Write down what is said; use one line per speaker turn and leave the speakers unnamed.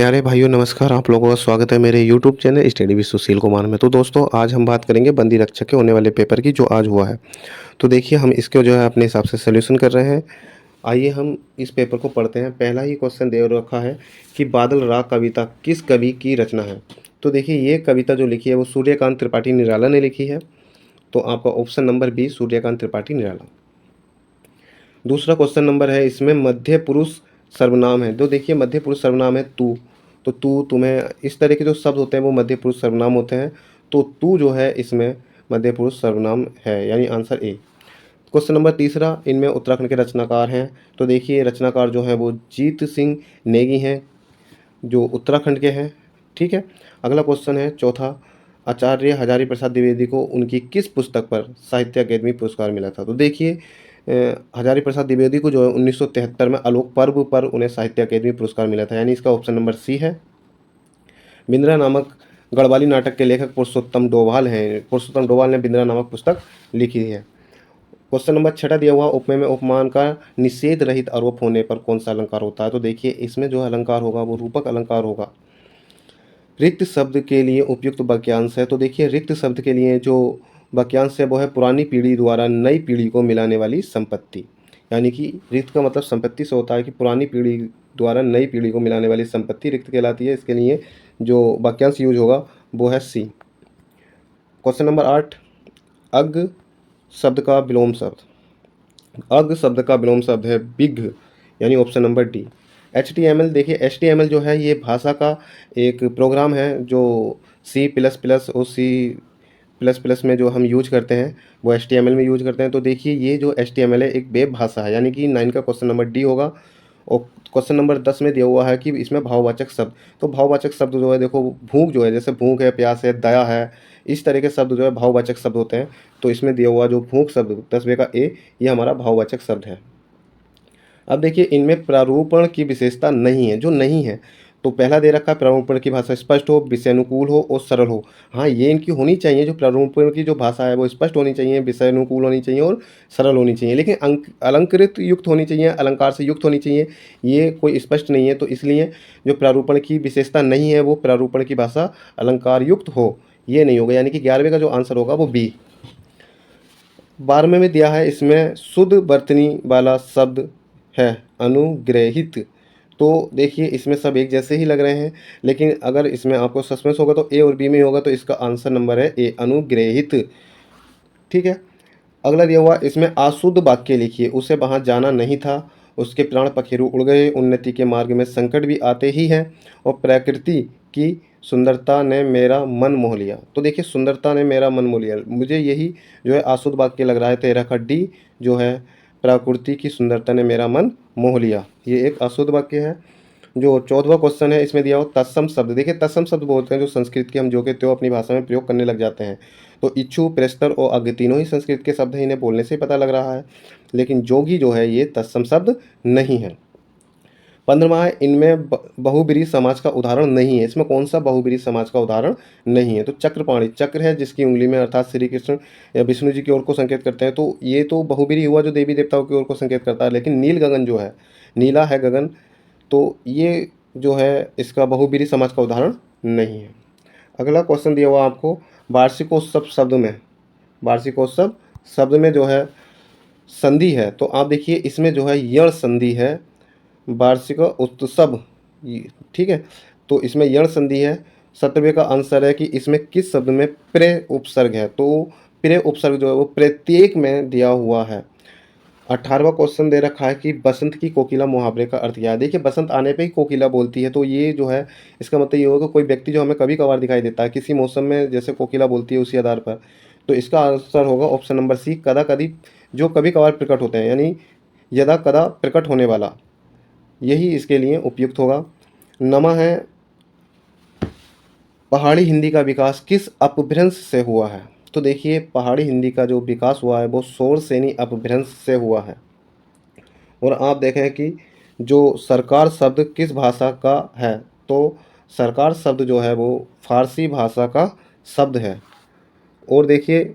प्यारे भाइयों नमस्कार। आप लोगों का स्वागत है मेरे YouTube channel study with Sushil Kumar में। तो दोस्तों आज हम बात करेंगे बंदी रक्षक के होने वाले पेपर की जो आज हुआ है। तो देखिए हम इसको जो है अपने हिसाब से सॉल्यूशन कर रहे हैं। आइए हम इस पेपर को पढ़ते हैं। पहला ही क्वेश्चन दे रखा है कि बादल राग कविता किस कवि की रचना है। तो देखिए ये कविता जो लिखी है वो सूर्यकांत त्रिपाठी निराला ने लिखी है। तो आपका option number b Suryakant Tripathi Nirala. दूसरा क्वेश्चन नंबर है इसमें मध्य पुरुष सर्वनाम है। तो देखिए मध्य पुरुष सर्वनाम है तू। तो तू तुम्हें इस तरह के जो शब्द होते हैं वो मध्य पुरुष सर्वनाम होते हैं। तो तू जो है इसमें मध्य पुरुष सर्वनाम है, यानी आंसर ए। क्वेश्चन नंबर तीसरा, इनमें उत्तराखंड के रचनाकार हैं। तो देखिए रचनाकार जो है वो जीत सिंह नेगी हैं जो उत्तराखंड के हैं। ठीक है। अगला क्वेश्चन है चौथा, आचार्य हजारी प्रसाद द्विवेदी को उनकी किस पुस्तक पर साहित्य अकादमी पुरस्कार मिला था। तो देखिए हजारी प्रसाद द्विवेदी को जो है 1973 में आलोक पर्व पर उन्हें साहित्य अकादमी पुरस्कार मिला था, यानी इसका ऑप्शन नंबर सी है। बिंद्रा नामक गढ़वाली नाटक के लेखक पुरुषोत्तम डोभाल हैं। पुरुषोत्तम डोभाल ने बिंद्रा नामक पुस्तक लिखी है। क्वेश्चन नंबर छठा दिया हुआ, उपमेय में उपमान का निषेध रहित आरोप होने पर कौन सा अलंकार होता है। तो देखिए इसमें जो अलंकार होगा वो रूपक अलंकार होगा। रिक्त शब्द के लिए उपयुक्त वाक्यांश है। तो देखिए रिक्त शब्द के लिए जो वाक्यांश है वो है पुरानी पीढ़ी द्वारा नई पीढ़ी को मिलाने वाली संपत्ति, यानी कि रिक्त का मतलब संपत्ति से होता है कि पुरानी पीढ़ी द्वारा नई पीढ़ी को मिलाने वाली संपत्ति रिक्त कहलाती है। इसके लिए जो वाक्यांश यूज होगा वो है सी। क्वेश्चन नंबर 8, अग शब्द का विलोम शब्द। अग शब्द का विलोम शब्द है बिग, यानी ऑप्शन नंबर डी। HTML, देखिए HTML जो है ये भाषा का एक प्रोग्राम है जो C++ और C++ में जो हम यूज करते हैं वो HTML में यूज करते हैं। तो देखिए ये जो HTML है एक वेब भाषा है, यानी कि 9 का क्वेश्चन नंबर डी होगा। और क्वेश्चन नंबर 10 में दिया हुआ है कि इसमें भाववाचक शब्द। तो भाववाचक शब्द जो है देखो भूख जो है, जैसे भूख है, प्यास है, दया है, इस तरह के शब्द जो है भाववाचक शब्द होते हैं। तो इसमें दिया हुआ जो भूख शब्द 10वें का ए, ये हमारा भाववाचक शब्द है। अब देखिए इनमें प्रारूपण की विशेषता नहीं है, जो नहीं है। तो पहला दे रखा है प्रारूपण की भाषा स्पष्ट हो, विषयानुकूल हो और सरल हो। हाँ ये इनकी होनी चाहिए, जो प्रारूपण की जो भाषा है वो स्पष्ट होनी चाहिए, विषयानुकूल होनी चाहिए और सरल होनी चाहिए। लेकिन अलंकृत युक्त होनी चाहिए, अलंकार से युक्त होनी चाहिए, ये कोई स्पष्ट नहीं है। तो इसलिए जो प्रारूपण की विशेषता नहीं है वो प्रारूपण की भाषा अलंकार युक्त हो, ये नहीं होगा, यानी कि 11वें का जो आंसर होगा वो बी। 12वें में दिया है इसमें शुद्ध वर्तनी वाला शब्द है अनुग्रहित। तो देखिए इसमें सब एक जैसे ही लग रहे हैं, लेकिन अगर इसमें आपको सस्पेंस होगा तो ए और बी में होगा। तो इसका आंसर नंबर है ए, अनुग्रहित। ठीक है। अगला दिया हुआ, इसमें अशुद्ध वाक्य लिखिए। उसे वहाँ जाना नहीं था, उसके प्राण पखेरु उड़ गए, उन्नति के मार्ग में संकट भी आते ही हैं, और प्रकृति की सुंदरता ने मेरा मन मोह लिया। तो देखिए सुंदरता ने मेरा मन मोह लिया, मुझे यही जो है अशुद्ध वाक्य लग रहा है। 13 का डी जो है प्रकृति की सुंदरता ने मेरा मन मोह लिया, ये एक अशुद्ध वाक्य है। जो 14वां क्वेश्चन है इसमें दिया हो तत्सम शब्द। देखिए तत्सम शब्द बोलते हैं जो संस्कृत के हम जो के त्यों अपनी भाषा में प्रयोग करने लग जाते हैं। तो इच्छु, प्रस्तर और अग्र तीनों ही संस्कृत के शब्द हैं, इन्हें बोलने से ही पता लग रहा है। लेकिन जोगी जो है ये तत्सम शब्द नहीं है। 15वां है, इनमें बहुब्रीहि समाज का उदाहरण नहीं है। इसमें कौन सा बहुब्रीहि समाज का उदाहरण नहीं है। तो चक्रपाणि, चक्र है जिसकी उंगली में, अर्थात श्री कृष्ण या विष्णु जी की ओर को संकेत करते हैं। तो ये तो बहुब्रीहि हुआ जो देवी देवताओं की ओर को संकेत करता है। लेकिन नील गगन जो है, नीला है गगन, तो ये जो है इसका बहुब्रीहि समाज का उदाहरण नहीं है। अगला क्वेश्चन दिया हुआ आपको, वार्षिकोत्सव शब्द में, वार्षिकोत्सव शब्द में जो है संधि है। तो आप देखिए इसमें जो है यण संधि है, वार्षिक उत्सव, ठीक है। तो इसमें यण संधि है। 17वें का आंसर है कि इसमें किस शब्द में प्रे उपसर्ग है। तो प्रे उपसर्ग जो है वो प्रत्येक में दिया हुआ है। 18वां क्वेश्चन दे रखा है कि बसंत की कोकिला मुहावरे का अर्थ क्या है। देखिए बसंत आने पे ही कोकिला बोलती है, तो ये जो है इसका मतलब ये होगा कोई व्यक्ति जो हमें कभी कभार दिखाई देता है किसी मौसम में, जैसे कोकिला बोलती है उसी आधार पर। तो इसका आंसर होगा ऑप्शन नंबर सी, कदा कदी, जो कभी कभार प्रकट होते हैं, यानी यदा कदा प्रकट होने वाला, यही इसके लिए उपयुक्त होगा। नमा है, पहाड़ी हिंदी का विकास किस अपभ्रंश से हुआ है। तो देखिए पहाड़ी हिंदी का जो विकास हुआ है वो शोरसेनी अपभ्रंश से हुआ है। और आप देखें कि जो सरकार शब्द किस भाषा का है। तो सरकार शब्द जो है वो फारसी भाषा का शब्द है। और देखिए